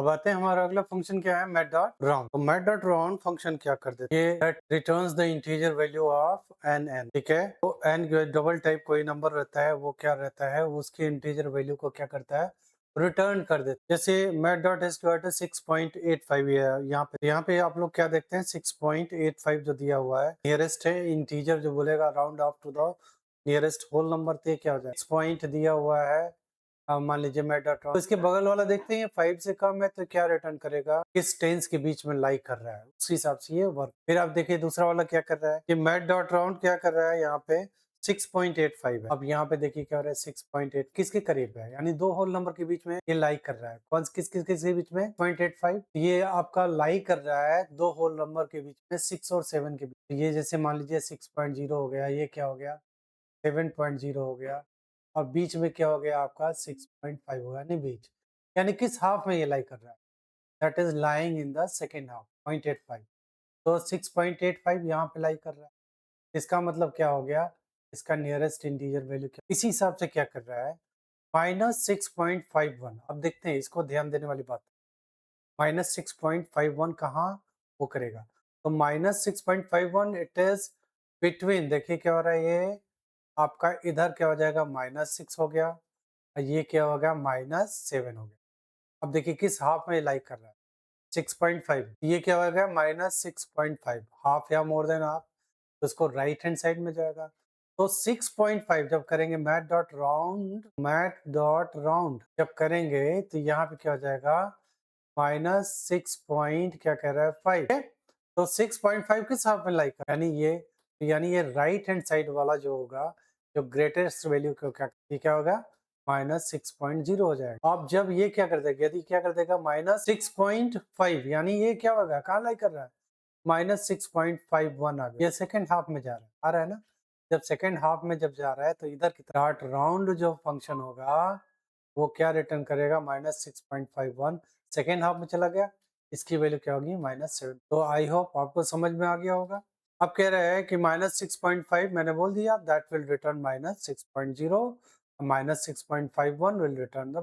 आते हैं हमारा अगला फंक्शन क्या है, मैथ डॉट राउंड। तो मैथ डॉट राउंड फंक्शन क्या कर देते हैं, ये returns the integer value of n n. ठीक है, तो एन डबल टाइप कोई नंबर रहता है, वो क्या रहता है, उसके इंटीजर वैल्यू को क्या करता है, रिटर्न कर देते। जैसे मैथ डॉट स्क्वायर 6.85 यहाँ पे आप लोग क्या देखते हैं, 6.85 जो दिया हुआ है, नियरेस्ट है इंटीजर जो बोलेगा round off to the nearest whole number, तो क्या हो जाए 6 पॉइंट दिया हुआ है। मान लीजिए मैं डॉट तो इसके बगल वाला देखते हैं 5 से कम है तो क्या रिटर्न करेगा, किस टेंस के बीच में लाइक कर रहा है, उस हिसाब से ये वर्क। फिर आप देखिए दूसरा वाला क्या कर रहा है कि मैथ डॉट राउंड क्या कर रहा है, यहाँ पे 6.85 है। अब यहाँ पे देखिए क्या हो रहा है, 6.8 किसके करीब है, यानी दो होल नंबर के बीच में ये लाइक कर रहा है। कौन किसके बीच में, 0.85, ये आपका लाइक कर रहा है दो होल नंबर के बीच में, 6 और 7 के बीच। ये जैसे मान लीजिए 6.0 हो गया, ये क्या हो गया 7.0 हो गया, और बीच में क्या हो गया आपका 6.5 होगा, नहीं बीच, यानी किस हाफ में ये लाई कर रहा है, that is lying in the second half 0.85। तो 6.85 यहाँ पे लाई कर रहा है, इसका मतलब क्या हो गया, इसका नियरेस्ट इंटीजर वैल्यू क्या, इसी हिसाब से क्या कर रहा है, -6.51। अब देखते हैं, इसको ध्यान देने वाली बात, -6.51 कहाँ वो करेगा, तो -6.51 इट इज बिटवीन, देखिए क्या हो रहा है, ये आपका इधर क्या हो जाएगा -6 हो गया, और ये क्या हो गया -7 हो गया। अब देखिए किस हाफ में लाइक कर रहा है, 6.5, ये क्या हो गया -6.5, हाफ या मोर देन हाफ, तो इसको राइट हैंड साइड में जाएगा। तो 6.5 जब करेंगे मैथ डॉट राउंड जब करेंगे तो यहाँ पे क्या हो जाएगा -6 पॉइंट क्या कह रहा है 5, तो 6.5 किस हाफ में लाइक कर, यानी ये राइट हैंड साइड वाला जो होगा, जो ग्रेटेस्ट वैल्यू को क्या होगा -6.0 हो जाएगा। अब जब ये क्या कर देगा, यदि क्या कर देगा -6.5, यानी ये क्या होगा, कहाँ लाई कर रहा है -6.51 आ गया, ये सेकेंड हाफ में जा रहा है, आ रहा है ना। जब सेकेंड हाफ में जब जा रहा है तो इधर की तरफ राउंड जो फंक्शन होगा वो क्या रिटर्न करेगा -6.51, सेकेंड हाफ में चला गया, इसकी वैल्यू क्या होगी -7। तो आई होप आपको समझ में आ गया होगा। अब कह रहे हैं कि -6.5 मैंने बोल दिया, that will return -6.0, -6.51 will return the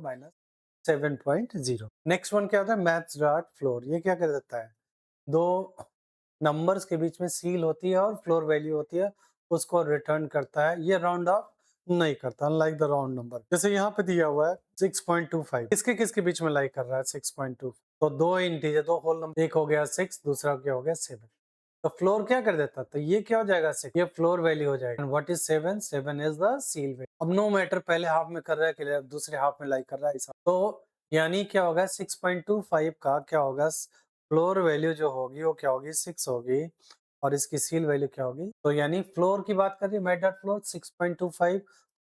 -7.0। Next one क्या होता है, मैथ्स डॉट फ्लोर, ये क्या कर देता है, दो नंबर्स के बीच में सील होती है और फ्लोर वैल्यू होती है, उसको रिटर्न करता है, ये राउंड ऑफ नहीं करता, अनलाइक द राउंड नंबर। जैसे यहाँ पे दिया हुआ है 6.25, किसके किसके बीच में लाइक कर रहा है 6.2, तो दो इंटीजर, दो होल नंबर, एक हो गया 6, दूसरा क्या हो गया 7, तो फ्लोर क्या कर देता, तो ये क्या हो जाएगा 6, ये फ्लोर वैल्यू हो जाएगा। What is 7, 7 is the seal value. अब नो मैटर पहले हाफ में कर रहा है कि दूसरे हाफ में लाइक कर रहा है, तो यानी क्या होगा 6.25 का क्या होगा, फ्लोर वैल्यू जो होगी वो क्या होगी 6 होगी, और इसकी सील वैल्यू क्या होगी, तो यानी फ्लोर की बात कर रही है मैथ डॉट फ्लोर 6.25,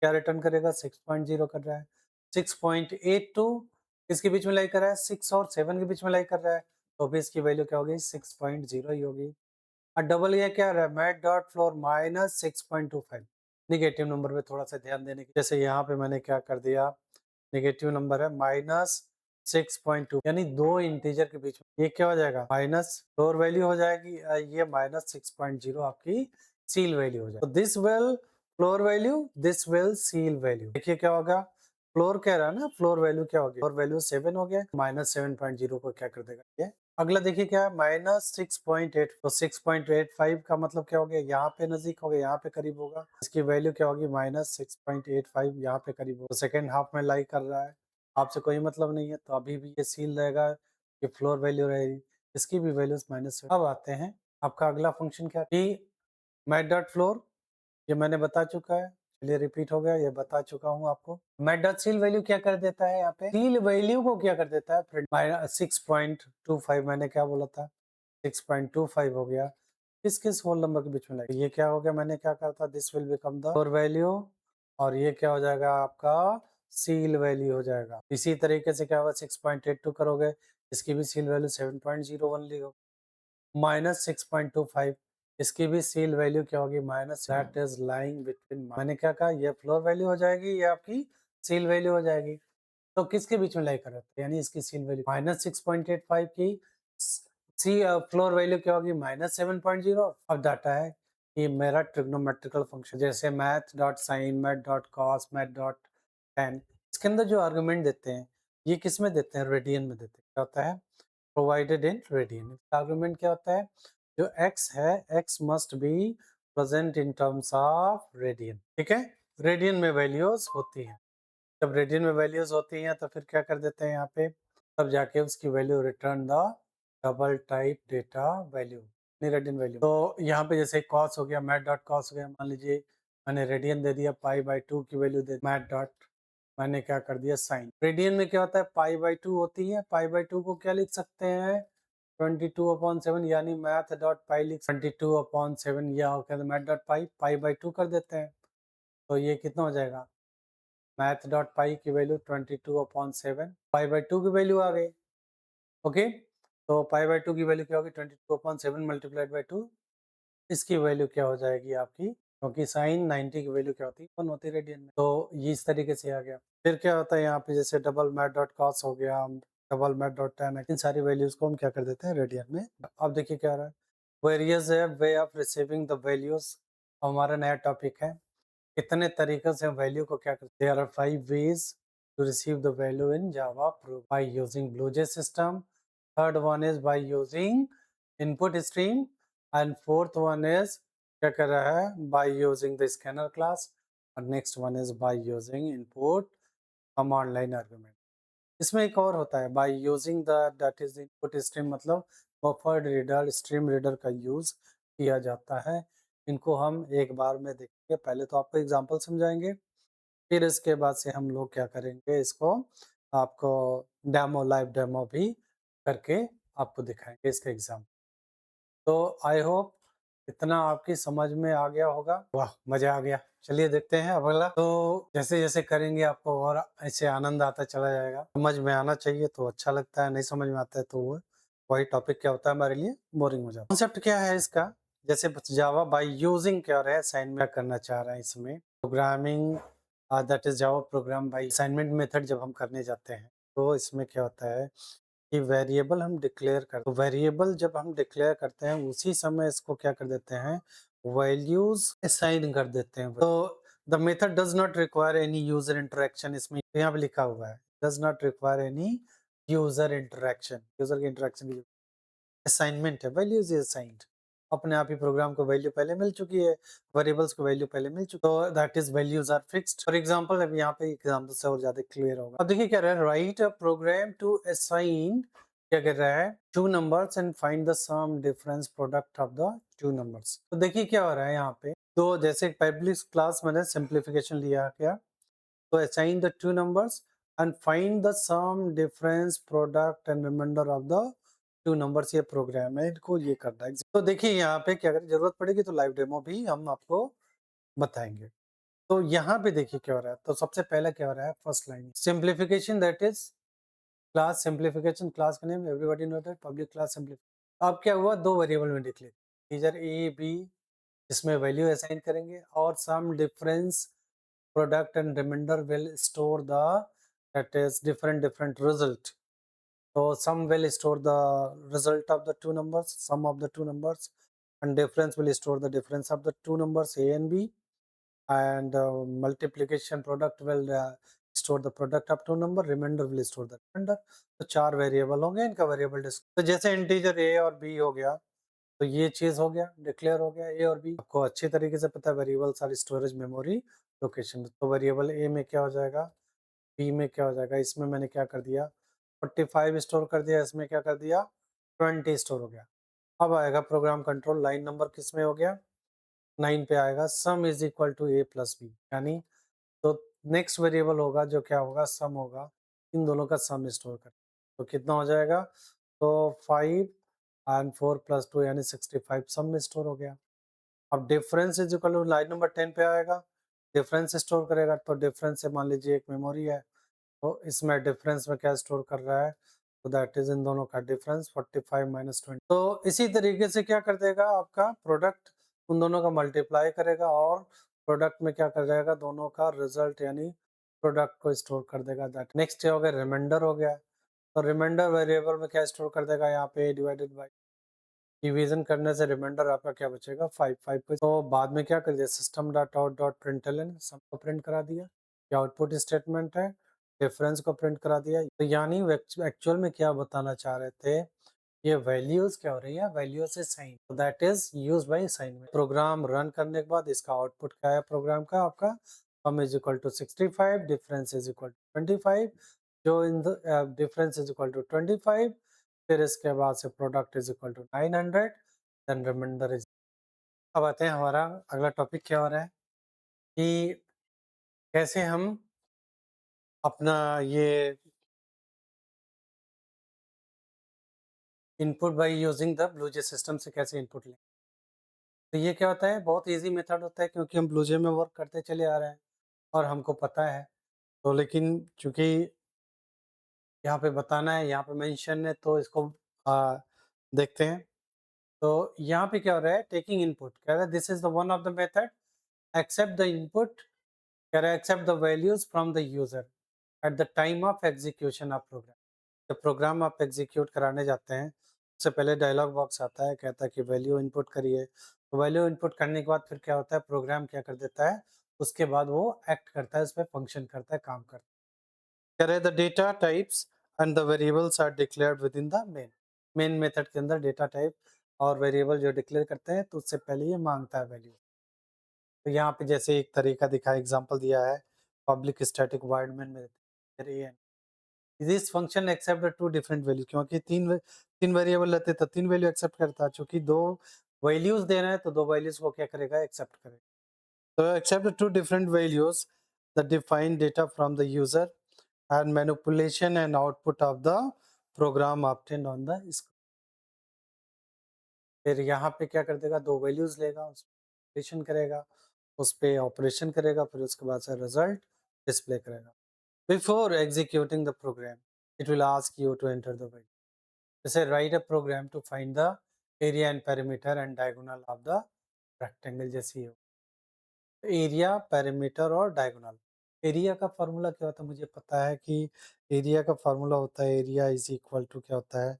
क्या रिटर्न करेगा 6.0 कर रहा है। 6.82 इसके बीच में लाई कर रहा है, 6 और 7 के बीच में लाई कर रहा है, तो भी इसकी वैल्यू क्या होगी 6.0 ही होगी। और डबल ये क्या रहा है, math dot floor -6.25, negative number पे थोड़ा सा ध्यान देने की, जैसे यहाँ पे मैंने क्या कर दिया, नेगेटिव नंबर है -6.2, यानी दो इंटीजर के बीच में ये क्या हो जाएगा माइनस फ्लोर वैल्यू हो जाएगी, ये -6.0 आपकी सील वैल्यू हो जाएगी। तो this will floor value, this will seal value, देखिए क्या होगा, फ्लोर कह रहा है ना, फ्लोर वैल्यू क्या होगी, फ्लोर वैल्यू 7 हो गया, -7.0 को क्या कर देगा ये। अगला देखिए क्या है -6.8, तो 6.85 का मतलब क्या हो गया, यहाँ पे नजदीक हो गया, यहाँ पे करीब होगा, इसकी वैल्यू क्या होगी -6.85, यहाँ पे करीब होगा, तो सेकेंड हाफ में लाई कर रहा है, आपसे कोई मतलब नहीं है, तो अभी भी ये सील रहेगा, ये फ्लोर वैल्यू रहेगी, इसकी भी वैल्यूज -7। अब आते हैं आपका अगला फंक्शन क्या है, मैथ डॉट फ्लोर, ये मैंने बता चुका है, चलिए रिपीट हो गया, ये बता चुका हूँ आपको। मैथ डॉट सील वैल्यू क्या कर देता है, यहाँ पे सील वैल्यू को क्या कर देता है, 6.25 मैंने क्या बोला था, 6.25 हो गया, किस किस होल नंबर के बीच में लगे, ये क्या हो गया, मैंने क्या कहा था, this will become the floor value, और ये क्या हो जाएगा आपका सील वैल्यू हो जाएगा। इसी तरीके से क्या होगा 6.82 करोगे, इसकी भी सील वैल्यू 7.01 ली हो, -6.25 इसकी भी सील वैल्यू क्या होगी, minus, that is lying between, मैंने क्या कहा, ये फ्लोर वैल्यू हो जाएगी, ये आपकी सील वैल्यू हो जाएगी, तो किसके बीच में लाई कर रहे थे, यानी इसकी सील वैल्यू -6.85 की सी फ्लोर वैल्यू क्या होगी -7.0। अब डाटा है कि मेरा ट्रिग्नोमेट्रिकल फंक्शन, जैसे math dot sine, math dot cos, math dot tan, इसके अंदर जो आर्गुमेंट देते हैं ये किस में देते हैं? रेडियन में देते हैं। क्या होता है? Provided in radian. इसका आर्गुमेंट क्या होता है? जो x है, x must be present in terms of radian. ठीक है, रेडियन में वैल्यूज होती हैं। जब रेडियन में वैल्यूज होती हैं तो फिर क्या कर देते हैं यहाँ पे, तब जाके उसकी value return the double type data value, नहीं रेडियन वैल्यू। तो यहाँ पे जैसे कॉस हो गया, मैट डॉट कॉस हो गया, मान लीजिए मैंने रेडियन दे दिया, पाई/2 की वैल्यू दे, मैट डॉट मैंने क्या कर दिया, साइन। रेडियन में क्या होता है? पाई/2 होती है। पाई/2 को क्या लिख सकते हैं? 22/7, यानी मैथ डॉट पाई लिख 22/7, या मैथ डॉट पाई पाई/2 कर देते हैं। तो ये कितना हो जाएगा? मैथ डॉट पाई की वैल्यू 22/7, पाई/2 की वैल्यू आ गई। ओके, तो पाई/2 की वैल्यू क्या होगी? 22/7 मल्टीप्लाइड बाई 2। इसकी वैल्यू क्या हो जाएगी आपकी? क्योंकि साइन 90 की वैल्यू क्या होती है? 1 होती है रेडियन में। तो ये इस तरीके से आ गया। फिर क्या होता है यहाँ पे, जैसे डबल मैट डॉट कॉस हो गया, डबल मैट डॉट tan, इन सारी वैल्यूज को हम क्या कर देते हैं? रेडियन में। अब देखिए क्या आ रहा है, various way of receiving the values. हमारा नया टॉपिक है, कितने तरीकों से हम वैल्यू को क्या करते हैं? There are 5 ways to receive the value in Java program, by using BlueJ system. Third one is by using input stream, and fourth one is क्या कर रहा है? By using the scanner class, और next one is by using input command line argument. इसमें एक और होता है, by using the that is input stream, मतलब बफर्ड रीडर, स्ट्रीम रीडर का यूज किया जाता है। इनको हम एक बार में देखेंगे। पहले तो आपको एग्जांपल समझाएंगे, फिर इसके बाद से हम लोग क्या करेंगे, इसको आपको डेमो, लाइव डेमो भी करके आपको दिखाएंगे इसका एग्जाम। तो आई होप इतना आपकी समझ में आ गया होगा। वाह, मजा आ गया। चलिए देखते हैं अब अगला। तो जैसे जैसे करेंगे आपको और ऐसे आनंद आता चला जाएगा। समझ में आना चाहिए तो अच्छा लगता है, नहीं समझ में आता है तो वो वही टॉपिक क्या होता है हमारे लिए बोरिंग हो जाता है। कॉन्सेप्ट क्या है इसका? जैसे जावा बाय यूजिंग क्या रहा है, असाइनमेंट करना चाह रहे हैं इसमें, programming that is Java program by assignment method जब हम करने जाते हैं तो इसमें क्या होता है कि वेरिएबल हम डिक्लेयर करते हैं। तो वेरिएबल जब हम डिक्लेयर करते हैं उसी समय इसको क्या कर देते हैं? वैल्यूज असाइन कर देते हैं। तो the method does not require any user interaction, इसमें यहाँ पे लिखा हुआ है does not require any user interaction. User की इंटरेक्शन की असाइनमेंट है, वैल्यूज इज असाइंड। अपने आप ही प्रोग्राम को वैल्यू पहले मिल चुकी है, वेरिएबल्स को वैल्यू पहले मिल चुकी है, तो that is values are fixed. For example अब यहाँ पे एग्जांपल से और ज्यादा क्लियर होगा। अब देखिए क्या रहा है, write a program to assign, क्या कर रहा है, two numbers and find the sum difference product of the two numbers. तो देखिए क्या हो रहा है यहाँ पे, तो जैसे पब्लिक क्लास मैंने सिंप्लीफिकेशन लिया क्या, तो assign the two numbers and find the sum difference product and remainder of the two numbers। ये प्रोग्राम है, इनको ये करना है। तो देखिए यहाँ पे क्या करें, जरूरत पड़ेगी तो लाइव डेमो भी हम आपको बताएंगे। तो यहाँ पे देखिए क्या हो रहा है, तो सबसे पहले क्या हो रहा है, first line simplification, that is class simplification, class का name everybody know that, public class simplification. अब क्या हुआ, दो वेरिएबल में डिक्लेयर, इधर ए बी, इसमें वैल्यू असाइन करेंगे, और sum difference product and remainder will store the that is different result. So sum will store the result of the two numbers, sum of the two numbers, and difference will store the difference of the two numbers a and b, and multiplication product will store the product of two number, remainder will store the remainder। तो चार variable होंगे, इनका variable तो जैसे integer a और b हो गया, तो ये चीज हो गया, डिक्लेयर हो गया ए और बी। आपको अच्छी तरीके से पता है variables are storage memory location. तो वेरिएबल ए में क्या हो जाएगा, बी में क्या हो जाएगा, इसमें मैंने क्या कर दिया 45 स्टोर कर दिया, इसमें क्या कर दिया 20 स्टोर हो गया। अब आएगा प्रोग्राम कंट्रोल, लाइन नंबर किस में हो गया 9 पे आएगा, sum is equal to a plus b, यानी तो नेक्स्ट वेरिएबल होगा जो क्या होगा, सम होगा, इन दोनों का सम स्टोर कर। तो कितना हो जाएगा, तो 5 एंड 4 प्लस 2 यानी 65 सम में स्टोर हो गया। अब difference is equal to line number 10 पे आएगा, डिफरेंस स्टोर करेगा, तो डिफरेंस से मान लीजिए एक मेमोरी है, तो इसमें डिफरेंस में क्या स्टोर कर रहा है, तो दैट इज इन दोनों का डिफरेंस 45 माइनस 20। तो इसी तरीके से क्या कर देगा, आपका प्रोडक्ट उन दोनों का मल्टीप्लाई करेगा, और प्रोडक्ट में क्या कर जाएगा, दोनों का रिजल्ट यानी प्रोडक्ट को स्टोर कर देगा। दैट नेक्स्ट हो गया रिमाइंडर हो गया, तो रिमाइंडर वेरिएबल में क्या स्टोर कर देगा, यहाँ पे डिवाइडेड बाई, डिवीजन करने से रिमाइंडर आपका क्या बचेगा 5 5 पे। तो बाद में क्या कर दिया, system dot out dot println सबको प्रिंट करा दिया, ये आउटपुट स्टेटमेंट है। डिफरेंस को प्रिंट करा दिया। तो यानी एक्चुअल में क्या बताना चाह रहे थे, ये वैल्यूज क्या हो रही है, वैल्यू से sign, that is use by assignment. Program run करने के बाद इसका आउटपुट क्या है प्रोग्राम का, आपका sum is equal to 65, difference is equal to 25, जो in the difference is equal to 25, फिर इसके बाद से product is equal to 900, then remainder is. अब आते हैं, हमारा अगला टॉपिक क्या हो रहा है कि कैसे हम अपना ये input bye using the BlueJ system से कैसे इनपुट लें। तो ये क्या होता है, बहुत इजी मेथड होता है, क्योंकि हम ब्लूजे में वर्क करते चले आ रहे हैं और हमको पता है। तो लेकिन चूंकि यहाँ पे बताना है, यहाँ पे मेंशन है, तो इसको देखते हैं। तो यहाँ पे क्या हो रहा है, टेकिंग इनपुट कह रहा है, this is the one of the method, accept the input, कह रहा है accept the values from the user at the time of execution of program. जब प्रोग्राम आप एग्जीक्यूट कराने जाते हैं, उससे पहले डायलॉग बॉक्स आता है, कहता है कि वैल्यू इनपुट करिए। तो वैल्यू इनपुट करने के बाद फिर क्या होता है, प्रोग्राम क्या कर देता है, उसके बाद वो एक्ट करता है, उस पर फंक्शन करता है, काम करता है। कह रहे the data types and the variables are declared with in the main method के अंदर डेटा टाइप और वेरिएबल जो डिक्लेयर करते हैं, तो उससे पहले ये मांगता है वैल्यू। तो यहाँ पे जैसे एक तरीका दिखा, एग्जांपल दिया है, पब्लिक स्टैटिक वॉइड मेन में this function accept the two different value, क्योंकि तीन वेरिएबल रहते तो तीन वैल्यू एक्सेप्ट करता है, चूंकि दो वैल्यूज दे रहे हैं तो दो वैल्यूज को क्या करेगा, एक्सेप्ट करेगा। तो accept the two different values the define data from the user and manipulation and output of the program obtained on the screen. फिर यहाँ पे क्या कर देगा, दो वैल्यूज लेगा, उस ऑपरेशन करेगा, उस पे ऑपरेशन करेगा, फिर उसके बाद से रिजल्ट डिस्प्ले करेगा। Before executing the program it will ask you to enter the value. जैसे write a program to find the area and perimeter and diagonal of the rectangle, जैसी हो एरिया, पेरीमीटर और डायगोनल। एरिया का formula क्या होता है, मुझे पता है कि एरिया का फॉर्मूला होता है, एरिया इज इक्वल टू क्या होता है,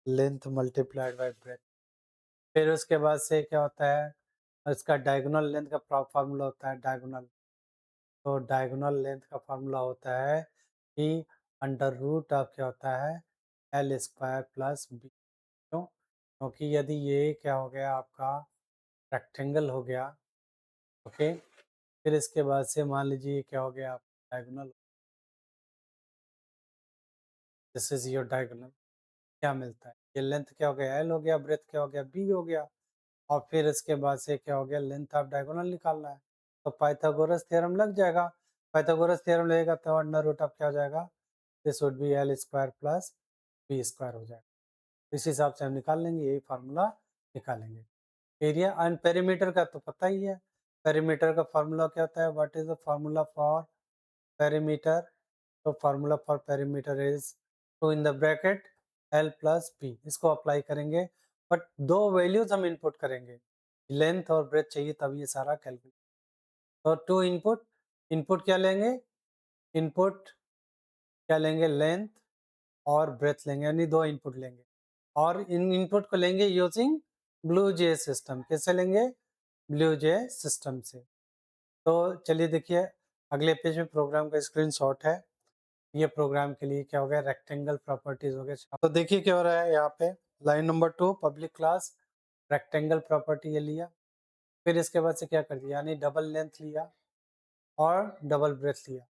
लेंथ मल्टीप्लाइड बाय ब्रेथ। फिर उसके बाद से क्या होता है, इसका डायगोनल लेंथ का फॉर्मूला होता है डायगोनल। तो डायगोनल लेंथ का फॉर्मूला होता है कि अंडर रूट ऑफ क्या होता है, एल स्क्वायर प्लस बी। क्यों, क्योंकि यदि ये क्या हो गया आपका रेक्टेंगल हो गया, ओके, फिर इसके बाद से मान लीजिए ये क्या हो गया आपका diagonal, this is your diagonal. क्या मिलता है, ये लेंथ क्या हो गया, एल हो गया, ब्रेथ क्या हो गया, बी हो गया, और फिर इसके बाद से क्या हो गया, लेंथ ऑफ डायगोनल निकालना है। तो पाइथागोरस थ्योरम लग जाएगा। पाइथागोरस थ्योरम लगेगा तो अंडर रूट ऑफ क्या हो जाएगा, this would be l square plus b square हो जाएगा। इस हिसाब से हम निकाल लेंगे, यही फार्मूला निकालेंगे। एरिया एंड पेरीमीटर का तो पता ही है, पेरीमीटर का फार्मूला क्या होता है, what is the formula for perimeter. तो formula for perimeter is two in the bracket L plus B, इसको अप्लाई करेंगे। बट दो वैल्यूज हम इनपुट करेंगे, लेंथ और ब्रेथ चाहिए, तब ये सारा कैलकुलेट। तो टू इनपुट, इनपुट क्या लेंगे, इनपुट क्या लेंगे, लेंथ और ब्रेथ लेंगे, यानी दो इनपुट लेंगे, और इन इनपुट को लेंगे यूजिंग ब्लू जे सिस्टम। कैसे लेंगे, ब्लू जे सिस्टम से। तो चलिए देखिए, अगले पेज में प्रोग्राम का स्क्रीनशॉट है। ये प्रोग्राम के लिए क्या हो गया, रेक्टेंगल प्रॉपर्टीज हो गया। तो देखिए क्या हो रहा है यहाँ पे, line number 2 public class rectangle property ये लिया, फिर इसके बाद से क्या कर दिया, यानी डबल लेंथ लिया और डबल ब्रेथ लिया,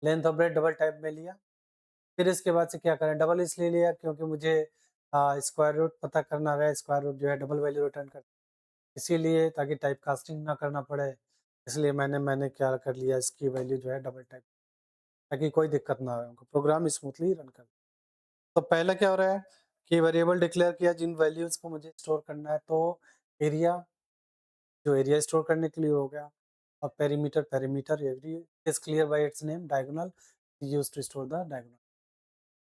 लेंथ और ब्रेथ डबल टाइप में लिया। फिर इसके बाद से क्या करें, डबल इसलिए लिया क्योंकि मुझे स्क्वायर रूट पता करना रहा, स्क्वायर रूट जो है डबल वैल्यू रिटर्न कर, इसीलिए ताकि टाइप कास्टिंग ना करना पड़े, इसलिए मैंने मैंने क्या कर लिया, इसकी वैल्यू जो है डबल टाइप, ताकि कोई दिक्कत ना हो, उनको प्रोग्राम स्मूथली रन कर। तो पहला क्या हो रहा है कि वेरिएबल डिक्लेयर किया जिन वैल्यूज को मुझे स्टोर करना है, तो एरिया, जो एरिया स्टोर करने के लिए हो गया, और perimeter, perimeter every is clear by its name, diagonal used to store the diagonal.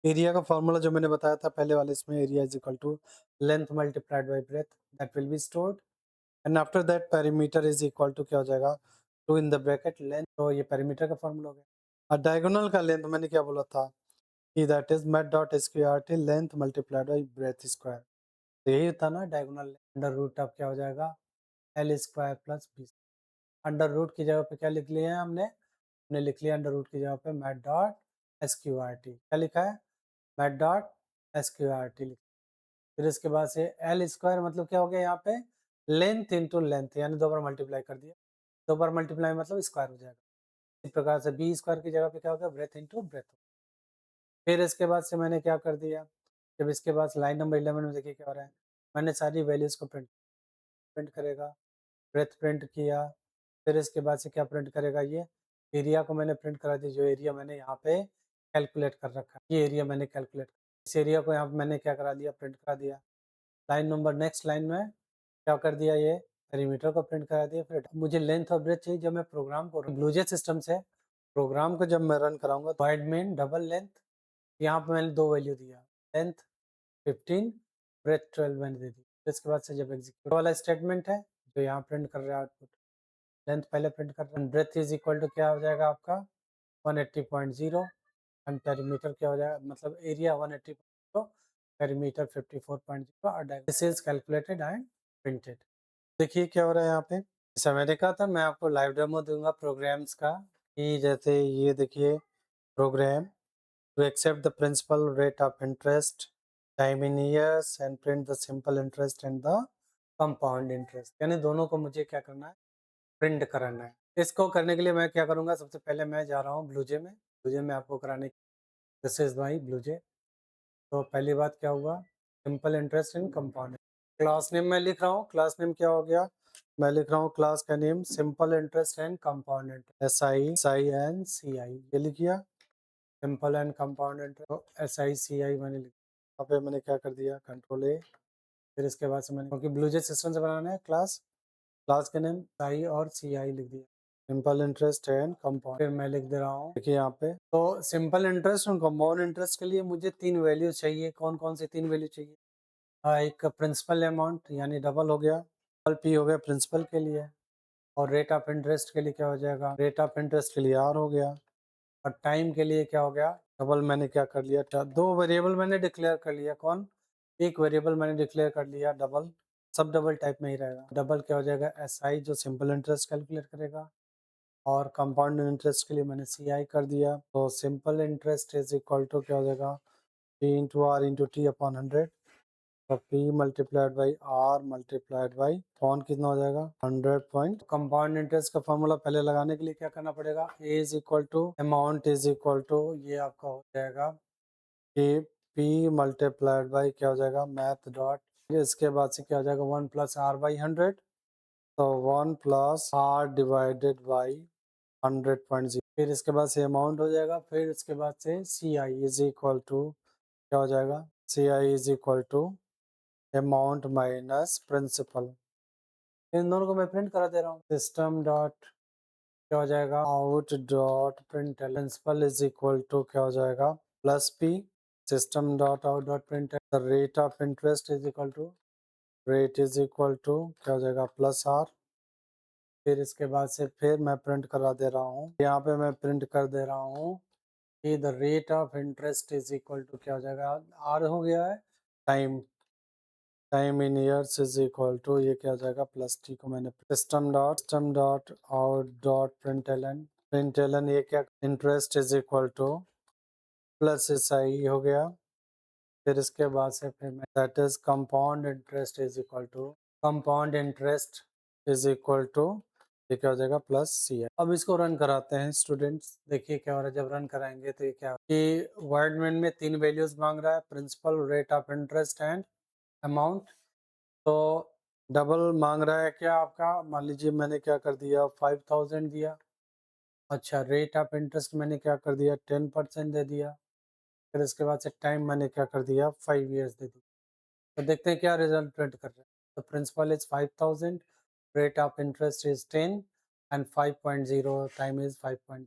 Area का फॉर्मूला जो मैंने बताया था पहले वाले इसमें, area is equal to length multiplied by breadth, that will be stored, and after that perimeter is equal to क्या हो जाएगा, two in the bracket length. तो ये पेरीमीटर का फॉर्मूला हो गया। और डायगोनल का लेंथ मैंने क्या बोला था कि that is math dot square t length multiplied by breadth square. तो यही था ना डायगोनल, अंडर रूट ऑफ क्या हो जाएगा, l square plus b. Under root की जगह पे क्या लिख लिया है हमने लिख लिया अंडर रूट की जगह पे मेट डॉट SQRT। क्या लिखा है? Math dot SQRT। फिर इसके बाद से एल स्क्वायर मतलब क्या हो गया यहाँ पे? लेंथ इंटू लेंथ, यानी 2 बार मल्टीप्लाई कर दिया। 2 बार मल्टीप्लाई मतलब स्क्वायर हो जाएगा। इस प्रकार से बी स्क्वायर की जगह पे क्या हो गया? Breath into breadth. फिर इसके बाद से मैंने क्या कर दिया? जब इसके बाद लाइन नंबर 11 में देखिए क्या हो रहा है? मैंने सारी वैल्यूज़ को प्रिंट प्रिंट करेगा, ब्रेथ प्रिंट किया, फिर इसके बाद से क्या प्रिंट करेगा ये? एरिया को मैंने प्रिंट करा दिया, जो एरिया मैंने यहाँ पे कैलकुलेट कर रखा है। ये एरिया मैंने कैलकुलेट, इस एरिया को यहाँ पे मैंने क्या करा दिया? प्रिंट करा दिया। लाइन नंबर नेक्स्ट लाइन में क्या कर दिया? ये पेरीमीटर को प्रिंट करा दिया। फिर मुझे लेंथ और ब्रेथ चाहिए। जब मैं प्रोग्राम को ब्लूजे सिस्टम से प्रोग्राम को जब मैं रन कराऊंगा, वाइड मेन डबल लेंथ, यहाँ पे मैंने 2 वैल्यू दिया, लेंथ 15, ब्रेथ 12 मैंने दे दी। फिर इसके बाद से जब एग्जीक्यूट वाला स्टेटमेंट है जो यहाँ प्रिंट कर रहा है आउटपुट, लेंथ पहले प्रिंट कर रहा है, ब्रेथ इज इक्वल टू क्या हो जाएगा आपका? 180.0, एंड पेरीमीटर क्या हो जाएगा? मतलब एरिया 180.0, पेरीमीटर 54.0 और this is calculated and printed. देखिए क्या हो रहा है यहाँ पे? जैसा मैंने कहा था, मैं आपको लाइव डेमो दूंगा प्रोग्राम्स का, कि जैसे ये देखिए programme to accept the principal rate of interest, time in years and print the simple interest and the compound interest, यानी दोनों को मुझे क्या करना है? प्रिंट कराना है। इसको करने के लिए मैं क्या करूँगा? सबसे पहले मैं जा रहा हूँ ब्लूजे में, ब्लूजे में आपको कराने, दिस इज माई ब्लूजे। तो पहली बात क्या हुआ? Simple interest in compound. Class name मैं लिख रहा हूँ, क्लास नेम क्या हो गया? मैं लिख रहा हूँ क्लास का name simple interest and compound interest, SI ये लिख दिया। Simple and compound interest SICI मैंने लिखा। यहाँ पे मैंने क्या कर दिया? Control A। फिर इसके बाद से मैंने, क्योंकि ब्लूजे सिस्टम से बनाना है, क्लास के नेम SI और CI लिख दिया, सिंपल इंटरेस्ट एंड कंपाउंड। फिर मैं लिख दे रहा हूँ, देखिए यहाँ पे, तो सिंपल इंटरेस्ट और कंपाउंड इंटरेस्ट के लिए मुझे 3 वैल्यू चाहिए। कौन कौन से 3 वैल्यू चाहिए? एक प्रिंसिपल अमाउंट यानी डबल हो गया, डबल P हो गया प्रिंसिपल के लिए, और रेट ऑफ इंटरेस्ट के लिए क्या हो जाएगा? रेट ऑफ इंटरेस्ट के लिए R हो गया, और टाइम के लिए क्या हो गया? डबल मैंने क्या कर लिया? 2 वेरिएबल मैंने डिक्लेयर कर लिया। कौन? एक वेरिएबल मैंने डिक्लेयर कर लिया डबल, सब डबल टाइप में ही रहेगा। डबल क्या हो जाएगा? SI जो सिंपल इंटरेस्ट कैलकुलेट करेगा, और कंपाउंड इंटरेस्ट के लिए मैंने CI कर दिया। तो simple interest is equal to क्या हो जाएगा? P into r into t upon 100, तो P multiplied by r multiplied by upon कितना हो जाएगा? 100 पॉइंट। कंपाउंड इंटरेस्ट का फॉर्मूला पहले लगाने के लिए क्या करना पड़ेगा? A is equal to amount is equal to, ये आपका हो जाएगा कि P मल्टीप्लाइड बाई क्या हो जाएगा? मैथ डॉट, इसके बाद से क्या हो जाएगा? 1 प्लस आर बाई 100, तो 1 प्लस आर डिवाइडेड बाई 100.0। फिर इसके बाद से अमाउंट हो जाएगा। फिर इसके बाद से CI इज इक्वल टू क्या हो जाएगा? CI is equal to amount minus principal. इन दोनों को मैं प्रिंट करा दे रहा हूँ। सिस्टम डॉट क्या हो जाएगा? Out dot print principal is equal to क्या हो जाएगा? Plus P। System dot out dot print the rate of interest is equal to, rate is equal to क्या हो जाएगा? Plus R। फिर इसके बाद से फिर मैं प्रिंट करा दे रहा हूँ, यहाँ पे मैं प्रिंट कर दे रहा हूँ कि the rate of interest is equal to क्या हो जाएगा? R हो गया है, time, time in years is equal to ये क्या हो जाएगा? प्लस T को मैंने system dot out dot print ये क्या? Interest is equal to plus SI हो गया। फिर इसके बाद से फिर मैं that is compound interest is equal to, compound interest is equal to ये क्या हो जाएगा? Plus CI। अब इसको रन कराते हैं स्टूडेंट्स, देखिए क्या हो रहा है। जब रन कराएंगे तो ये क्या कि वर्ड मेन में 3 वैल्यूज मांग रहा है, principal, rate of interest and amount. तो डबल मांग रहा है क्या आपका? मान लीजिए मैंने क्या कर दिया? 5000 दिया। अच्छा, रेट ऑफ इंटरेस्ट मैंने क्या कर दिया? 10% दे दिया। फिर इसके बाद से टाइम मैंने क्या कर दिया? 5 ईयर्स दे दिया। तो देखते हैं क्या रिजल्ट प्रिंट कर रहे हैं। तो principal is 5000, rate of interest is 10 and 5.0, time is 5.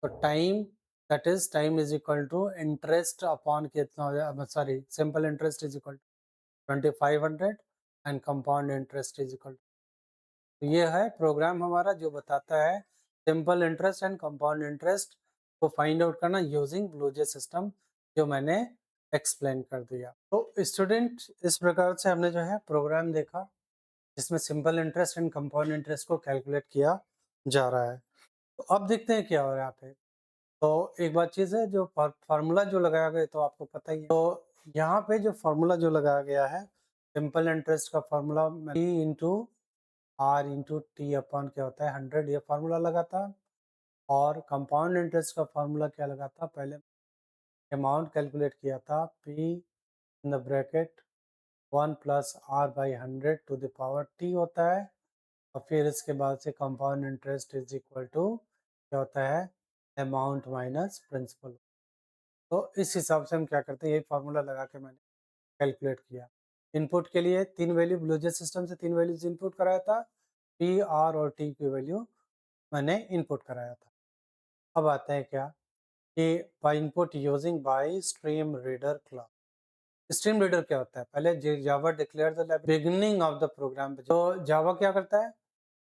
तो time, that is time is equal to interest upon कितना हो जाएगा? Sorry, simple interest is equal to 2500 and compound interest is equal. तो ये है प्रोग्राम हमारा जो बताता है simple interest and compound interest को फाइंड आउट करना यूजिंग ब्लूजे सिस्टम, जो मैंने एक्सप्लेन कर दिया। तो स्टूडेंट, इस प्रकार से हमने जो है प्रोग्राम देखा जिसमें simple interest and compound interest को कैलकुलेट किया जा रहा है। तो अब देखते हैं क्या हो रहा है यहाँ पे। तो एक बात चीज़ है, जो फार्मूला जो लगाया गया तो आपको पता ही है। तो यहाँ पे जो फार्मूला जो लगाया गया है, सिंपल इंटरेस्ट का formula P into r into t upon क्या होता है 100, ये फार्मूला लगा था। और कंपाउंड इंटरेस्ट का फार्मूला क्या लगा था, पहले अमाउंट कैलकुलेट किया था P in the bracket 1 plus r by 100 to the power t होता है। और फिर इसके बाद से compound interest is equal to क्या होता है, अमाउंट माइनस प्रिंसिपल। तो इस हिसाब से हम क्या करते हैं, यही फार्मूला लगा के मैंने कैलकुलेट किया। इनपुट के लिए 3 वैल्यू ब्लूजे सिस्टम से 3 वैल्यूज इनपुट कराया था, पी आर और टी की वैल्यू मैंने इनपुट कराया था। अब आते हैं क्या कि by input using by stream reader class. Stream reader क्या होता है, पहले Java declare the beginning of the program. तो जावा क्या करता है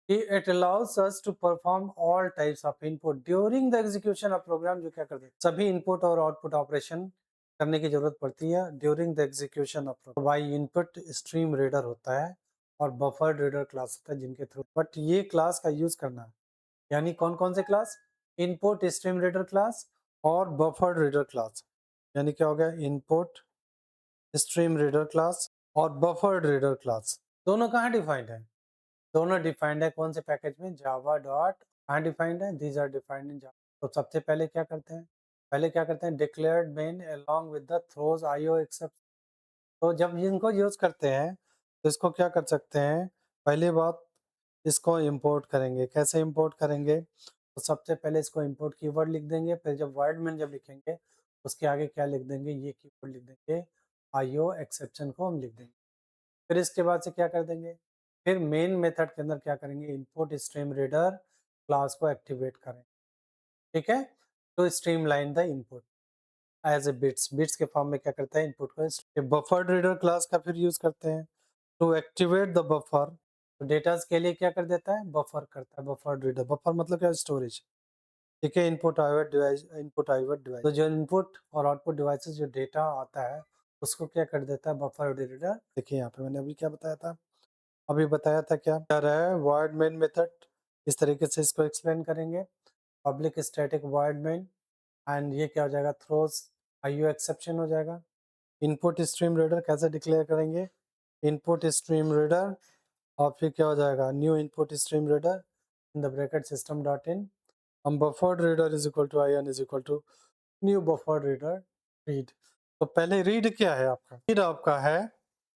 कि it allows us to perform all types of input during the execution of program. जो क्या करते हैं, सभी इनपुट और आउटपुट ऑपरेशन करने की जरूरत पड़ती है during the execution of program. By input stream reader होता है और बफर रीडर क्लास होता है जिनके थ्रू, बट ये क्लास का यूज करना है। यानी कौन कौन से class, input stream reader class और बफर रीडर क्लास। यानी क्या हो गया, इनपुट स्ट्रीम रीडर क्लास और बफर रीडर क्लास। दोनों कहाँ डिफाइंड है, दोनों डिफाइंड है कौन से पैकेज में, जावा डॉट, कहाँ डिफाइंड है, दीज आर डिफाइंड इन जावा। तो सबसे पहले क्या करते हैं, पहले क्या करते हैं, declared main along with the throws IO except. तो जब इनको यूज करते हैं तो इसको क्या कर सकते हैं, पहली बात इसको इंपोर्ट करेंगे। कैसे इंपोर्ट करेंगे, तो सबसे पहले इसको इंपोर्ट कीवर्ड लिख देंगे, फिर जब वर्ड में जब लिखेंगे उसके आगे क्या लिख देंगे, ये कीवर्ड लिख देंगे, आईओ एक्सेप्शन को हम लिख देंगे। फिर इसके बाद से क्या कर देंगे, फिर मेन मेथड के अंदर क्या करेंगे, इनपुट स्ट्रीम रीडर क्लास को एक्टिवेट करें। ठीक है, तो stream line the input as a bits, bits के फॉर्म में क्या करता है, इनपुट को। बफर रीडर क्लास का फिर यूज करते हैं टू एक्टिवेट द बफर। तो डेटा के लिए क्या कर देता है, बफर करता है, बफर रीडर, बफर मतलब क्या, स्टोरेज। ठीक है, input output device, input output device, तो जो इनपुट और आउटपुट डिवाइसेस जो डेटा आता है उसको क्या कर देता है, बफर रीडर। देखिए यहाँ पे मैंने अभी क्या बताया था, अभी बताया था क्या कर रहा है, वर्ड मेन मेथड, इस तरीके से इसको एक्सप्लेन करेंगे। Public static void main, and ये क्या हो जाएगा, थ्रोस आईओ एक्सेप्शन हो जाएगा। इनपुट स्ट्रीम रीडर कैसे डिक्लेयर करेंगे, इनपुट स्ट्रीम रीडर और फिर क्या हो जाएगा, new input stream reader in the bracket system dot in. हम buffered reader is equal to I N is equal to new buffered reader read. तो पहले रीड क्या है आपका, रीड आपका है,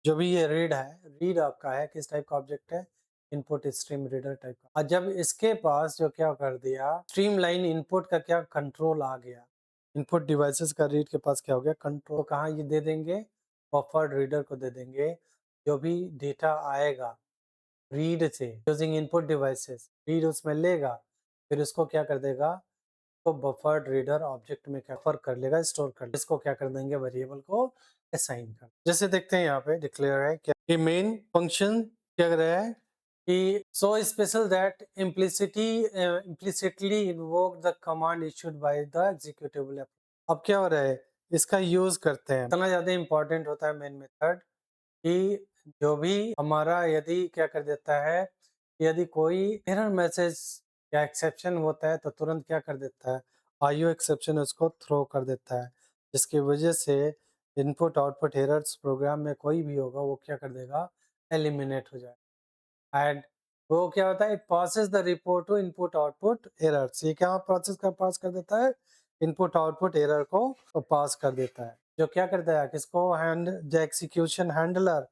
जो भी ये रीड है, रीड आपका है किस टाइप का ऑब्जेक्ट है, इनपुट स्ट्रीम रीडर टाइप का। और जब इसके पास जो क्या कर दिया, स्ट्रीम लाइन इनपुट का क्या कंट्रोल आ गया, इनपुट डिवाइसेस का रीड के पास क्या हो गया, कंट्रोल। तो कहाँ ये दे देंगे, बफर्ड रीडर को दे देंगे। जो भी डेटा आएगा रीड से यूजिंग इनपुट डिवाइसेस, रीड उसमें लेगा, फिर उसको क्या कर देगा, तो बफर्ड रीडर ऑब्जेक्ट में क्या फर कर लेगा, स्टोर कर लेगा। इसको क्या कर देंगे, वेरिएबल को असाइन कर। जैसे देखते हैं यहाँ पे डिक्लेयर है क्या, कि मेन फंक्शन क्या कर रहा है कि so special that implicitly invoke the command issued by the executable. अब क्या हो रहा है, इसका यूज करते हैं, इतना ज्यादा इंपॉर्टेंट होता है मेन मेथड कि जो भी हमारा यदि क्या कर देता है, यदि कोई एरर मैसेज या एक्सेप्शन होता है तो तुरंत क्या कर देता है, आईओ एक्सेप्शन उसको थ्रो कर देता है, जिसकी वजह से इनपुट आउटपुट एरर्स प्रोग्राम में कोई भी होगा वो क्या कर देगा, एलिमिनेट हो जाएगा। एंड वो क्या होता है, it passes the report to input output errors. ये क्या प्रोसेस का पास कर देता है, इनपुट आउटपुट एरर को पास कर देता है, जो क्या करता है, किसको, hand the execution handler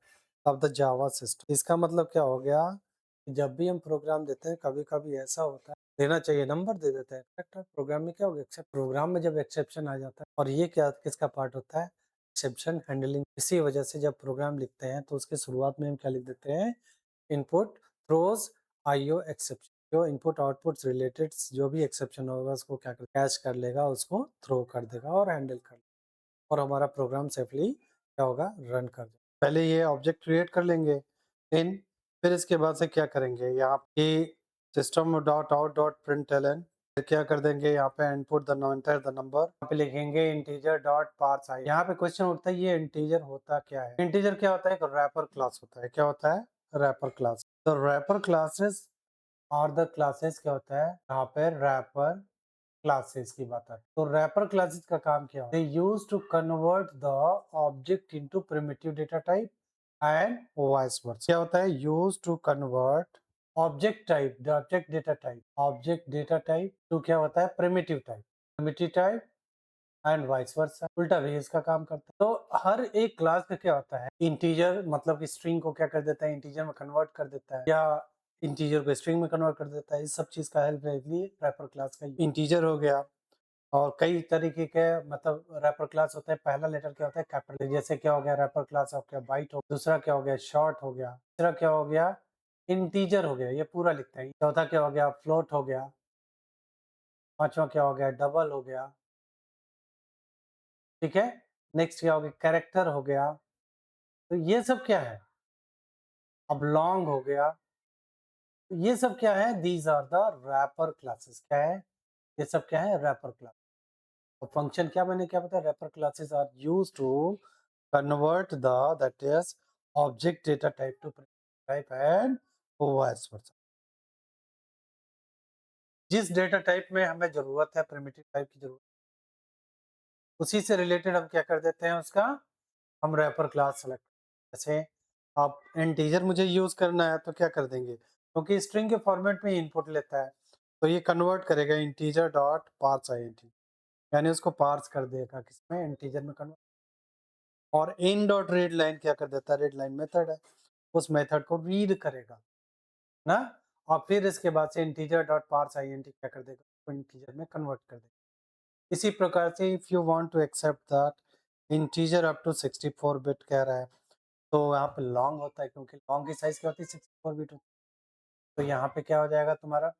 of the Java system. इसका मतलब क्या हो गया, जब भी हम प्रोग्राम देते हैं कभी कभी ऐसा होता है, देना चाहिए नंबर दे देता है, प्रोग्राम में क्या होगा, एक्सेप्ट, प्रोग्राम में जब एक्सेप्शन आ जाता है, और ये क्या किसका पार्ट होता है, एक्सेप्शन हैंडलिंग। इसी वजह से जब प्रोग्राम लिखते हैं तो उसके शुरुआत में हम क्या लिख देते हैं, इनपुट थ्रोज आईओ एक्सेप्शन। जो इनपुट आउटपुट रिलेटेड जो भी एक्सेप्शन होगा उसको क्या कर, कैच कर लेगा, उसको थ्रो कर देगा और हैंडल कर लेगा, और हमारा प्रोग्राम सेफली क्या होगा, रन कर देगा। पहले ये ऑब्जेक्ट क्रिएट कर लेंगे इन, फिर इसके बाद से क्या करेंगे, यहाँ पे system dot out dot println, फिर क्या कर देंगे, यहाँ पे input the enter the number, यहाँ पे लिखेंगे इंटीजर डॉट पार्स। यहाँ पे क्वेश्चन उठता है, ये इंटीजर होता क्या है, इंटीजर क्या होता है, एक रैपर क्लास होता है। क्या होता है, रैपर क्लास। तो रैपर क्लासेस और द क्लासेस क्या होता है, यहाँ पे रैपर क्लासेस की बात है। तो रैपर क्लासेस का काम क्या होता है? They use to convert the object into primitive data type and vice versa. क्या होता है? Use to convert object data type to क्या होता है? Primitive type and vice versa. उल्टा भी इसका काम करता है। तो हर एक क्लास का क्या होता है? इंटीजर मतलब कि स्ट्रिंग को क्या कर देता है? इंटीजर में कन्वर्ट कर देता है, या इंटीजर को स्ट्रिंग में कन्वर्ट कर देता है। इस सब चीज का हेल्प लेने के लिए रैपर क्लास का इंटीजर हो गया। और कई तरीके के मतलब रैपर क्लास होते हैं। पहला लेटर क्या होता है? कैपिटल। जैसे क्या हो गया? रैपर क्लास ऑफ क्या? बाइट हो। दूसरा क्या हो गया? शॉर्ट हो गया। तीसरा क्या हो गया? इंटीजर हो गया, ये पूरा लिखता है। चौथा क्या हो गया? फ्लोट हो गया। पांचवा क्या हो गया? डबल हो गया। ठीक है। नेक्स्ट क्या हो गया? कैरेक्टर हो गया। तो ये सब क्या है? अब लॉन्ग हो गया। तो ये सब क्या है? These are the wrapper classes. क्या है? ये सब क्या है? Wrapper class. तो फंक्शन क्या, मैंने क्या बताया? Wrapper classes are use to convert the that is object data type to type and vice versa. जिस डेटा टाइप में हमें जरूरत है, प्रिमिटिव टाइप की जरूरत, उसी से रिलेटेड हम क्या कर देते हैं? उसका हम रैपर क्लास सेलेक्ट। जैसे आप इंटीजर मुझे यूज करना है तो क्या कर देंगे? क्योंकि स्ट्रिंग के फॉर्मेट में इनपुट लेता है, तो ये कन्वर्ट करेगा इंटीजर डॉट पार्स आईएनटी, यानी उसको पार्स कर देगा किसमें? इंटीजर में कन्वर्ट। और इन डॉट रीड लाइन क्या कर देता है? रीड लाइन मेथड है, उस मेथड को रीड करेगा ना। और फिर इसके बाद से इंटीजर डॉट पार्स आईएनटी क्या कर देगा? तो इंटीजर में कन्वर्ट कर देगा। इसी प्रकार से if you want to accept that integer up to 64 bit कह रहा है, तो यहाँ पे लॉन्ग होता है, क्योंकि लॉन्ग की साइज क्या होती है? 64 बिट होती है। तो यहाँ पे क्या हो जाएगा तुम्हारा?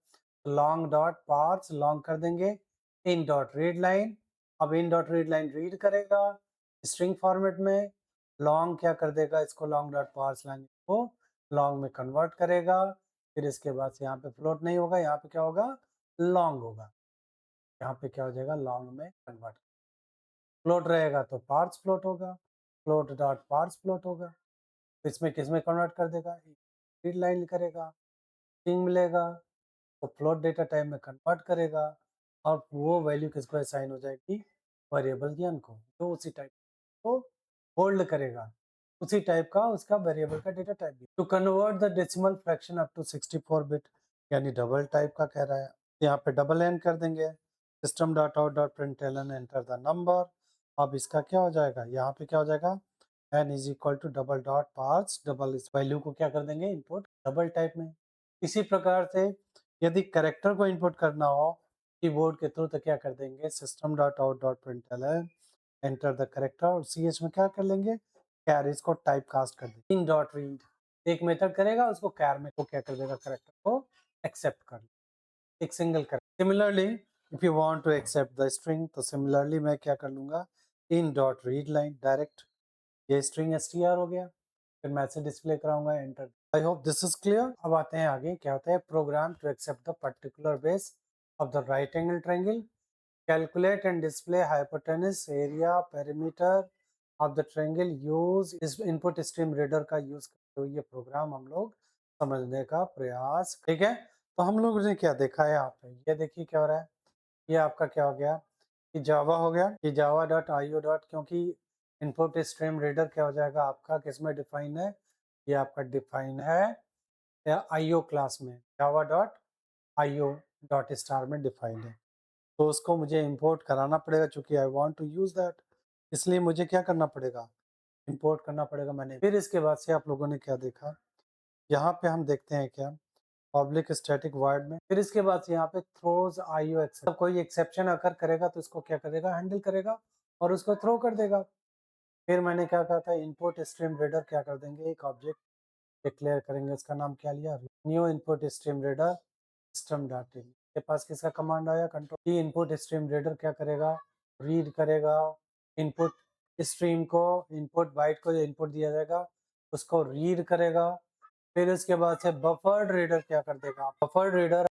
लॉन्ग डॉट पार्स लॉन्ग कर देंगे इन डॉट रीड लाइन। अब in dot read line read करेगा स्ट्रिंग फॉर्मेट में। लॉन्ग क्या कर देगा? इसको लॉन्ग डॉट पार्स लाइन को लॉन्ग में कन्वर्ट करेगा। फिर इसके बाद से यहाँ पे फ्लोट नहीं होगा, यहाँ पे क्या होगा? लॉन्ग होगा। यहाँ पे क्या हो जाएगा? लॉन्ग में कन्वर्ट। फ्लोट रहेगा तो पार्स फ्लोट होगा, फ्लोट डॉट पार्स फ्लोट होगा। तो इसमें किसमें कन्वर्ट कर देगा? रीड लाइन करेगा, स्ट्रिंग मिलेगा, तो फ्लोट डेटा टाइप में कन्वर्ट करेगा, और वो वैल्यू किसको असाइन हो जाएगी? वेरिएबल ज्ञान को, तो उसी टाइप को होल्ड करेगा। उसी टाइप का उसका वेरिएबल का डेटा टाइप भी। To convert the decimal fraction up to 64 bit, यानी डबल टाइप का कह रहा है, यहाँ पे डबल एन कर देंगे। System dot out dot println enter the number. अब इसका क्या हो जाएगा? यहाँ पे क्या हो जाएगा? N is equal to double dot parse double, इस वैल्यू को क्या कर देंगे? इनपुट डबल टाइप में। इसी प्रकार से यदि करेक्टर को इनपुट करना हो कीबोर्ड के थ्रू, तो क्या कर देंगे? System dot out dot println enter the character, और सी एच में क्या कर लेंगे? कैरिज को टाइप कास्ट कर देंगे। इन डॉट रीड एक मेथड करेगा, उसको कैर में को क्या कर देगा? करेक्टर को एक्सेप्ट कर लेगा, एक single character. Similarly if you want to accept the string, तो सिमिलरली मैं क्या कर लूंगा? In dot read line direct, ये स्ट्रिंग str हो गया, फिर मैसेज डिस्प्ले कराऊंगा, enter. I hope this is clear. अब आते हैं आगे, क्या होता है? Program to accept the particular base of the right angle triangle, calculate and display hypotenuse area perimeter of the triangle, use इस इनपुट स्ट्रीम रीडर का यूज करते हुए ये प्रोग्राम हम लोग समझने का प्रयास। ठीक है। तो हम लोग ने क्या देखा है यहाँ पे? ये देखिए क्या हो रहा है। ये आपका क्या हो गया? कि जावा हो गया, कि Java dot I O dot, क्योंकि इनपुट स्ट्रीम रीडर क्या हो जाएगा आपका? किसमें डिफाइन है? ये आपका डिफाइन है आई ओ क्लास में, Java dot I O dot star में डिफाइंड है। तो उसको मुझे इंपोर्ट कराना पड़ेगा, चूंकि I want to use that, इसलिए मुझे क्या करना पड़ेगा? इंपोर्ट करना पड़ेगा मैंने। फिर इसके बाद से आप लोगों ने क्या देखा? यहाँ पे हम देखते हैं क्या? पब्लिक स्टैटिक वर्ड में, फिर इसके बाद से यहाँ पे थ्रोज आईओ एक्सेप्ट, कोई एक्सेप्शन अगर करेगा तो इसको क्या करेगा? हैंडल करेगा और उसको थ्रो कर देगा। फिर मैंने क्या कहा था? इनपुट स्ट्रीम रीडर क्या कर देंगे? एक ऑब्जेक्ट डिक्लेयर करेंगे, उसका नाम क्या लिया? New input stream reader system dot इन के पास किसका कमांड आया? कंट्रोल। ये इनपुट स्ट्रीम रीडर क्या करेगा? रीड करेगा इनपुट स्ट्रीम को, इनपुट बाइट को जो इनपुट दिया जाएगा उसको रीड करेगा। फिर उसके बाद से बफर्ड रीडर क्या कर देगा? बफर्ड रीडर,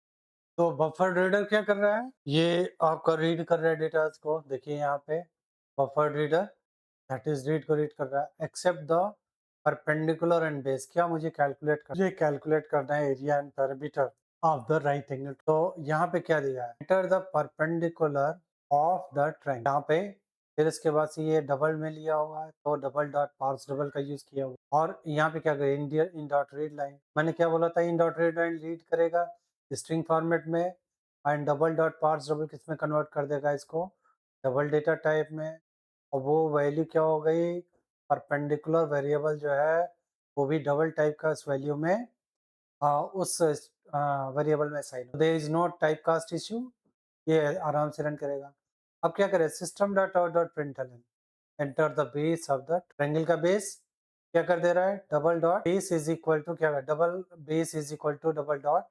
तो बफर रीडर क्या कर रहा है? ये आपका रीड कर रहा है डेटा को, देखिए यहाँ पे buffer reader that is read को रीड कर रहा है। Accept the perpendicular and base, क्या मुझे कैलकुलेट करना है? Area and parameter of the right angle. तो यहाँ पे क्या दिया है, enter the perpendicular of the triangle. यहाँ पे फिर इसके बाद से ये डबल में लिया हुआ है तो डबल डॉट पार्स डबल का यूज किया हुआ, और यहाँ पे क्या करें, India in dot read line. मैंने क्या बोला था, in dot read line read करेगा स्ट्रिंग फॉर्मेट में, and double dot parse double किस में कन्वर्ट कर देगा इसको, डबल डेटा टाइप में। और वो वैल्यू क्या हो गई, परपेंडिकुलर वेरिएबल जो है वो भी डबल टाइप का इस वैल्यू में उस वेरिएबल में assign, there is no type cast issue, ये आराम से रन करेगा। अब क्या करें, system dot out dot println, enter the base of the triangle का बेस क्या कर दे रहा है, double dot base is equal to क्या है, double base is equal to double dot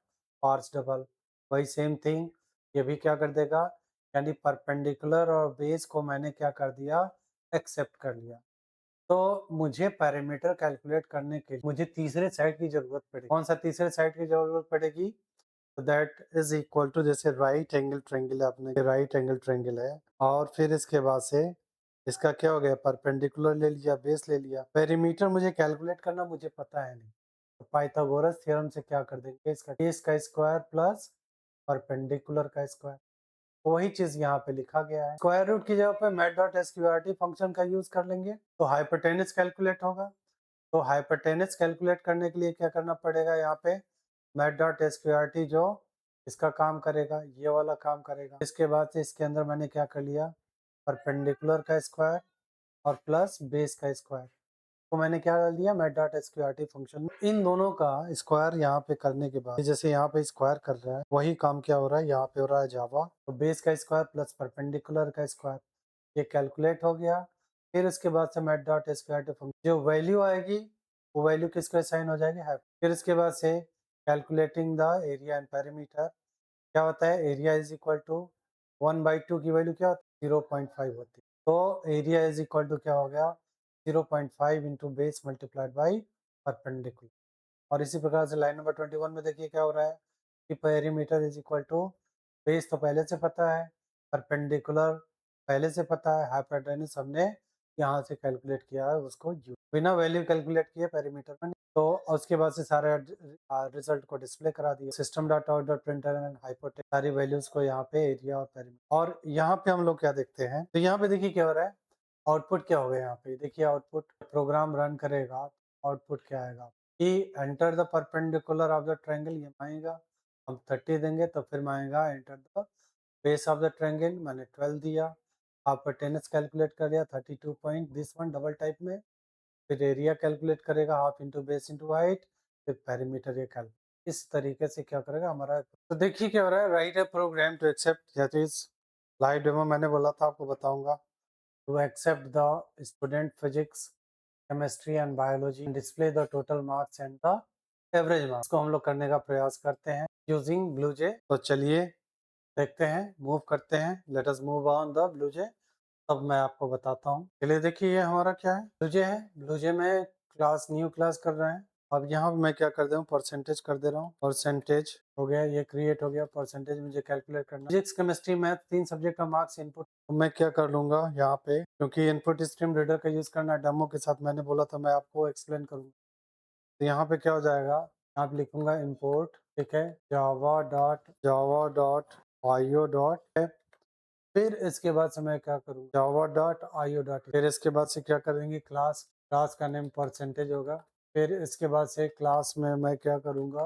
parse double, वही सेम थिंग ये भी क्या कर देगा, यानी परपेंडिकुलर और बेस को मैंने क्या कर दिया, एक्सेप्ट कर लिया। तो मुझे पैरामीटर कैलकुलेट करने के लिए मुझे तीसरे साइड की जरूरत पड़ेगी। कौन सा तीसरे साइड की जरूरत पड़ेगी, तो दैट इज इक्वल टू, जैसे राइट एंगल ट्रायंगल आपने राइट एंगल ट्रायंगल है, और फिर इसके बाद से इसका क्या हो गया, परपेंडिकुलर ले लिया, बेस ले लिया, पेरीमीटर मुझे कैलकुलेट करना मुझे पता है नहीं, तो पाइथागोरस थ्योरम से क्या कर देंगे, इसका बेस का स्क्वायर प्लस परपेंडिकुलर का स्क्वायर, वही चीज यहाँ पे लिखा गया है। स्क्वायर रूट की जगह पे मैट डॉट एसक्यूआरटी फंक्शन का यूज कर लेंगे तो हाइपोटेनस कैलकुलेट होगा। तो हाइपोटेनस कैलकुलेट करने के लिए क्या करना पड़ेगा, यहाँ पे मैट डॉट एसक्यूआरटी जो इसका काम करेगा, ये वाला काम करेगा। इसके बाद से इसके अंदर मैंने क्या कर लिया, परपेंडिकुलर का स्क्वायर और प्लस बेस का स्क्वायर, तो मैंने क्या कर दिया, मैट डॉट एसक्यूआरटी फंक्शन में इन दोनों का स्क्वायर यहाँ पे करने के बाद, जैसे यहाँ पे स्क्वायर कर रहा है वही काम क्या हो रहा है, यहाँ पे हो रहा है जावा, तो बेस का स्क्वायर प्लस परपेंडिकुलर का स्क्वायर, ये कैलकुलेट हो गया। फिर उसके बाद से मैट डॉट एसक्यूआरटी फंक्शन जो वैल्यू आएगी वो वैल्यू किसको असाइन हो जाएगी, है। फिर इसके बाद से calculating the area and perimeter, क्या होता है, एरिया इज इक्वल टू 1/2 की वैल्यू क्या होती है, 0.5 होती है, तो एरिया इज इक्वल टू क्या हो गया, 0.5 into base multiplied by perpendicular. और इसी प्रकार से लाइन नंबर 21 में देखिए क्या हो रहा है कि perimeter is equal to, base तो पहले से पता है, परपेंडिकुलर पहले से पता है, हाइपोटेन्यूज हमने यहाँ से कैलकुलेट किया है, उसको बिना वैल्यू कैलकुलेट किए पेरीमीटर में, तो उसके बाद से सारे रिजल्ट को डिस्प्ले करा दिया, system dot out dot printer and hypotenuse सारी वैल्यूज को यहाँ पे एरिया और पेरीमीटर। और यहाँ पे हम लोग क्या देखते हैं, तो यहाँ पे देखिए क्या हो रहा है, आउटपुट क्या हो गया, यहाँ पे देखिए आउटपुट प्रोग्राम रन करेगा, आउटपुट क्या आएगा कि enter the perpendicular of the triangle, ये आएगा, हम 30 देंगे तो फिर आएगा enter the base of the triangle, मैंने 12 दिया, आपका टेनिस कैलकुलेट कर दिया 32 point, this one double type में, फिर एरिया कैलकुलेट करेगा half into base into height, फिर पेरीमीटर ये कैलकुलेट, इस तरीके से क्या करेगा हमारा। तो देखिए क्या हो रहा है, write a program to accept that is live demo, मैंने बोला था आपको बताऊंगा, to accept the student physics, chemistry and biology and display the total marks and the average marks को हम लोग करने का प्रयास करते हैं using BlueJ। तो चलिए देखते हैं, मूव करते हैं, let us move on the BlueJ, तब मैं आपको बताता हूँ। चलिए देखिए ये हमारा क्या है, BlueJ है, BlueJ में क्लास न्यू क्लास कर रहे हैं। अब यहाँ मैं क्या कर दे रहा हूँ, परसेंटेज कर दे रहा हूँ, परसेंटेज हो गया, ये क्रिएट हो गया, परसेंटेज मुझे कैलकुलेट करना, फिजिक्स केमिस्ट्री मैथ 3 सब्जेक्ट का मार्क्स इनपुट, तो मैं क्या कर लूंगा यहाँ पे, क्योंकि इनपुट स्ट्रीम रीडर का यूज करना डेमो के साथ मैंने बोला था, मैं आपको एक्सप्लेन करूंगा। तो यहाँ पे क्या हो जाएगा, यहाँ पे लिखूंगा इम्पोर्ट, ठीक है, java.io. फिर इसके बाद से मैं क्या करूँ, java.io. फिर इसके बाद से क्या करेंगे, क्लास, क्लास का नेम परसेंटेज होगा। फिर इसके बाद से क्लास में मैं क्या करूँगा,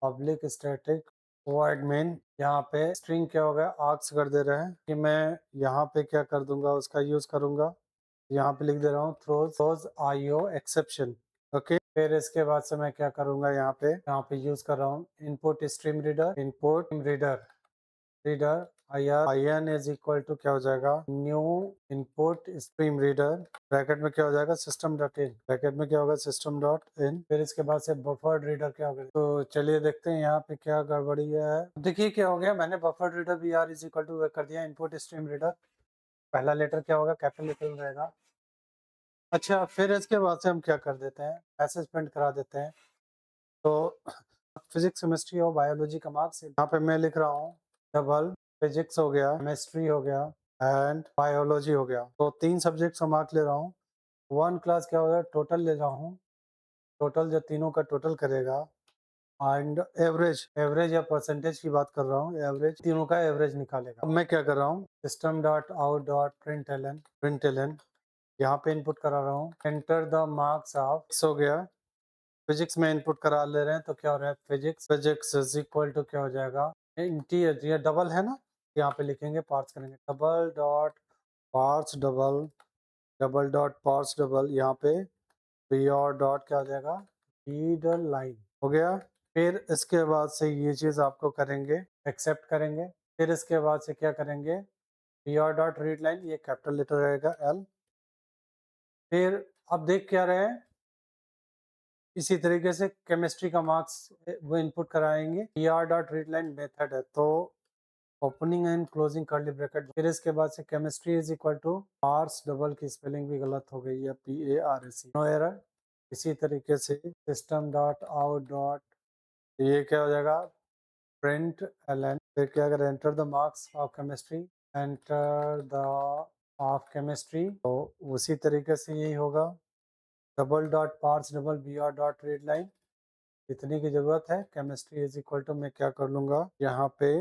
पब्लिक स्टैटिक वॉइड मेन, यहाँ पे स्ट्रिंग क्या होगा, आर्क्स कर दे रहे हैं कि मैं यहाँ पे क्या कर दूंगा, उसका यूज करूंगा, यहाँ पे लिख दे रहा हूँ थ्रोज आईओ एक्सेप्शन, ओके। फिर इसके बाद से मैं क्या करूंगा, यहाँ पे यूज कर रहा हूँ input stream reader, input reader reader I N is equal to क्या हो जाएगा, new input stream reader, bracket में क्या हो जाएगा, सिस्टम डॉट इन, ब्रैकेट में क्या होगा, सिस्टम डॉट इन। फिर इसके बाद से बफर्ड रीडर क्या होगा, तो चलिए देखते हैं यहाँ पे क्या गड़बड़ी है। देखिए क्या हो गया, मैंने buffered reader B R is equal to कर दिया, इनपुट स्ट्रीम रीडर पहला लेटर क्या होगा, कैपिटल लेटर में रहेगा। अच्छा, फिर इसके बाद से हम क्या कर देते हैं, मैसेज प्रिंट करा देते हैं। तो फिजिक्स केमिस्ट्री और बायोलॉजी का मार्क्स यहाँ पे मैं लिख रहा हूँ, डबल फिजिक्स हो गया, केमिस्ट्री हो गया एंड बायोलॉजी हो गया, तो 3 सब्जेक्ट का मार्क ले रहा हूँ। 1 क्लास क्या हो गया, टोटल ले रहा हूँ, टोटल जो तीनों का टोटल करेगा एंड एवरेज एवरेज या परसेंटेज की बात कर रहा हूँ, एवरेज तीनों का एवरेज निकालेगा। अब मैं क्या कर रहा हूँ, system dot out dot print यहाँ पे इनपुट करा रहा हूँ, एंटर द मार्क्स ऑफ हो गया, फिजिक्स में इनपुट करा ले रहे हैं तो क्या हो रहा है, फिजिक्स इज इक्वल टू क्या हो जाएगा, इंटीजर, ये डबल है ना, यहाँ पे लिखेंगे पार्स करेंगे, डबल डॉट पार्स डबल यहाँ पे और डॉट क्या हो जाएगा, रीड लाइन हो गया। फिर इसके बाद से ये चीज आपको करेंगे, एक्सेप्ट करेंगे। फिर इसके बाद से क्या करेंगे, और डॉट रीड लाइन, ये कैपिटल लेटर रहेगा एल। फिर अब देख क्या रहे हैं, इसी तरीके से केमिस्ट्री का मार्क्स वो इनपुट कराएंगे, R dot read line method है तो opening and closing curly bracket. फिर इसके बाद से chemistry is equal to parse double की स्पेलिंग भी गलत हो गई है, PARS, नो एरर। इसी तरीके से सिस्टम डॉट आउट डॉट, ये क्या हो जाएगा, प्रिंट एलन। फिर क्या करें, enter the marks of chemistry, enter the of chemistry, तो उसी तरीके से यही होगा, double dot parse double BR dot read line, इतनी की जरूरत है। केमिस्ट्री इज इक्वल टू मैं क्या कर लूंगा, यहाँ पे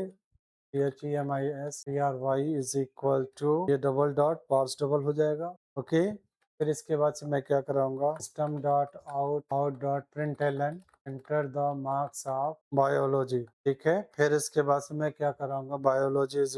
HEMISTRY इज इक्वल टू, ये डबल डॉट पार्स डबल हो जाएगा, ओके। फिर इसके बाद से मैं क्या कराऊंगा, system dot out dot println, enter the marks of biology, ठीक है। फिर इसके बाद से मैं क्या कराऊंगा, बायोलॉजी इज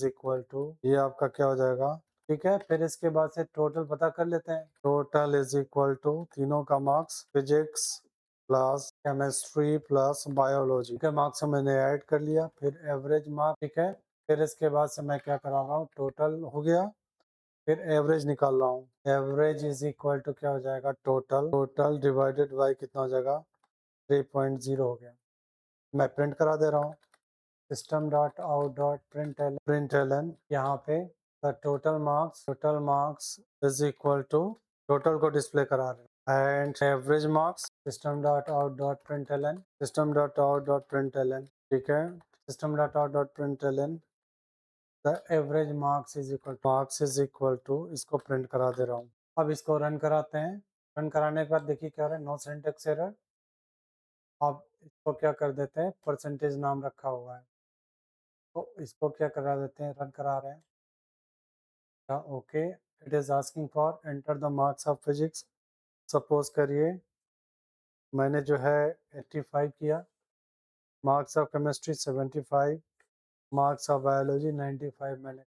इक्वल टू ये आपका क्या हो जाएगा, ठीक है। फिर इसके बाद से टोटल पता कर लेते हैं, टोटल इज इक्वल टू तीनों का marks, physics plus chemistry plus biology के मार्क्स मैंने ऐड कर लिया। फिर एवरेज मार्क, ठीक है। फिर इसके बाद से मैं क्या करा रहा हूँ, टोटल हो गया, फिर एवरेज निकाल रहा हूँ, एवरेज इज इक्वल टू क्या हो जाएगा, टोटल डिवाइडेड बाई कितना हो जाएगा, 3.0 हो गया। मैं प्रिंट करा दे रहा हूँ, system dot out dot println, यहाँ पे the total marks is equal to, total को डिस्प्ले करा रहे हैं, and average marks, system dot out dot println, ठीक है। System dot out dot println, the average marks is equal to, इसको print करा दे रहा हूँ। अब इसको रन कराते हैं, रन कराने के बाद देखिए क्या हो रहा है, नो सिंटैक्स एरर। अब इसको क्या कर देते हैं, परसेंटेज नाम रखा हुआ है तो इसको क्या करा देते हैं, रन करा रहे हैं, okay. It is asking for enter the marks of physics, suppose करिए मैंने जो है 85 किया, marks of chemistry 75, marks of biology 95 मैंने,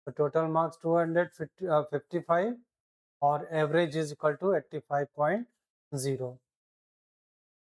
तो टोटल मार्क्स 255 और एवरेज इज इक्वल टू 85.0।